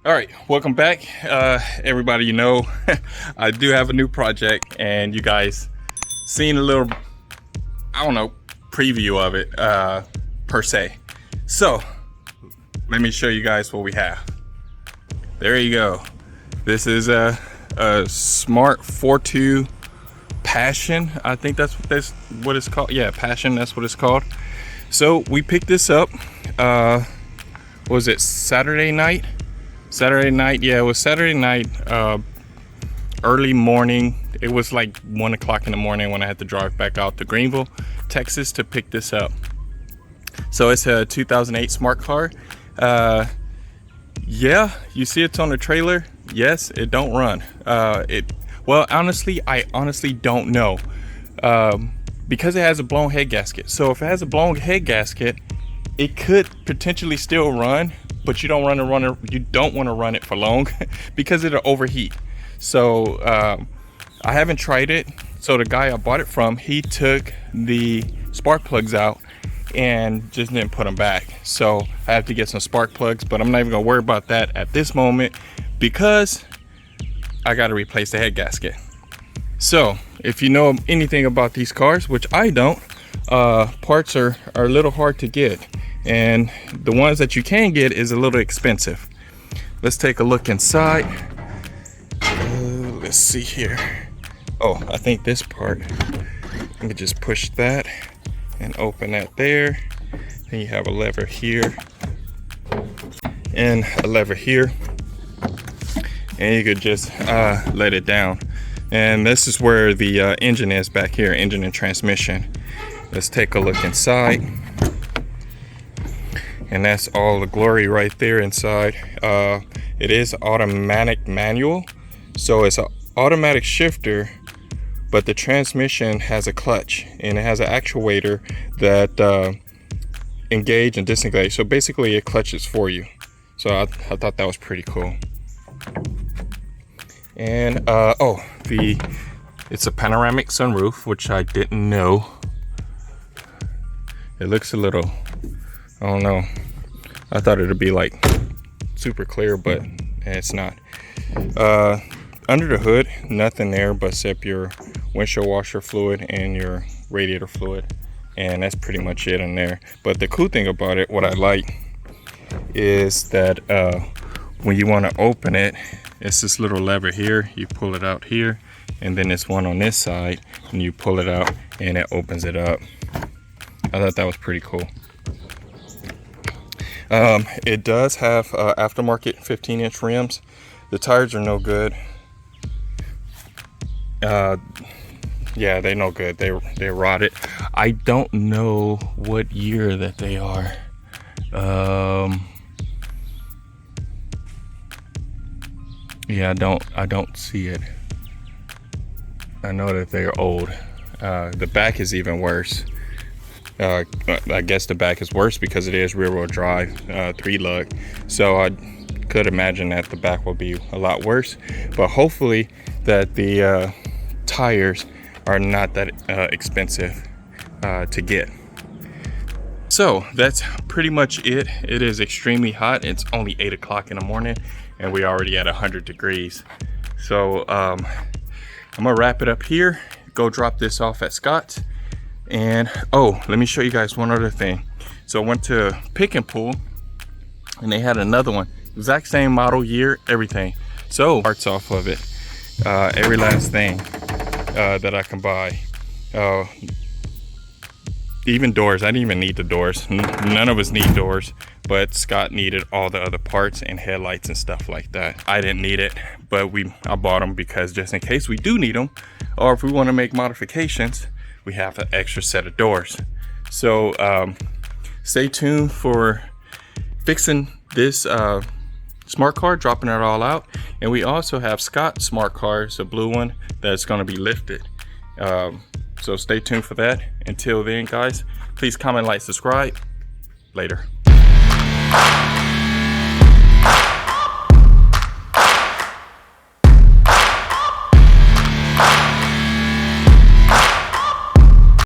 All right, welcome back, everybody. I do have a new project, and you guys seen a little, I don't know, preview of it per se. So let me show you guys what we have. There you go. This is a Smart Fortwo Passion. I think that's what it's called. Yeah, Passion. That's what it's called. So we picked this up. Was it Saturday night? Yeah, it was Saturday night, early morning. It was like 1 o'clock in the morning when I had to drive back out to Greenville, Texas to pick this up. So it's a 2008 smart car. Yeah, you see it's on the trailer. Yes, it don't run. Well, honestly, I don't know. Because it has a blown head gasket. So if it has a blown head gasket, it could potentially still run, but you don't want to run it for long because it'll overheat. So I haven't tried it. So the guy I bought it from, he took the spark plugs out and just didn't put them back. So I have to get some spark plugs, but I'm not even gonna worry about that at this moment because I got to replace the head gasket. So if you know anything about these cars, which I don't, parts are a little hard to get, and the ones that you can get is a little expensive. Let's take a look inside. Let's see here. Oh, I think this part, let me just push that and open that there. Then you have a lever here and a lever here, and you could just let it down. And this is where the engine is back here, engine and transmission. Let's take a look inside. And that's all the glory right there inside. It is automatic manual, so it's an automatic shifter, but the transmission has a clutch and it has an actuator that engage and disengage. So basically it clutches for you. So I thought that was pretty cool. And it's a panoramic sunroof, which I didn't know. It looks a little, I don't know, I thought it'd be like super clear, but it's not. Under the hood, nothing there but except your windshield washer fluid and your radiator fluid, and that's pretty much it in there. But the cool thing about it, what I like, is that when you want to open it, it's this little lever here. You pull it out here, and then this one on this side, and you pull it out and it opens it up. I thought that was pretty cool. It does have aftermarket 15-inch rims. The tires are no good. Yeah, they're no good. They rotted. I don't know what year that they are. Yeah, I don't see it. I know that they're old. The back is even worse. I guess the back is worse because it is rear-wheel drive, 3-lug. So I could imagine that the back will be a lot worse. But hopefully that the tires are not that expensive to get. So that's pretty much it. It is extremely hot. It's only 8 o'clock in the morning, and we're already at 100 degrees. So I'm gonna wrap it up here. Go drop this off at Scott's. And let me show you guys one other thing. So I went to Pick and Pull, and they had another one, exact same model, year, everything. So parts off of it, every last thing that I can buy. Even doors. I didn't even need the doors. None of us need doors, but Scott needed all the other parts and headlights and stuff like that. I didn't need it, but I bought them because just in case we do need them, or if we want to make modifications, we have an extra set of doors. So stay tuned for fixing this smart car, dropping it all out. And we also have Scott's smart car, it's a blue one that's going to be lifted. So stay tuned for that. Until then, guys, please comment, like, subscribe. Later.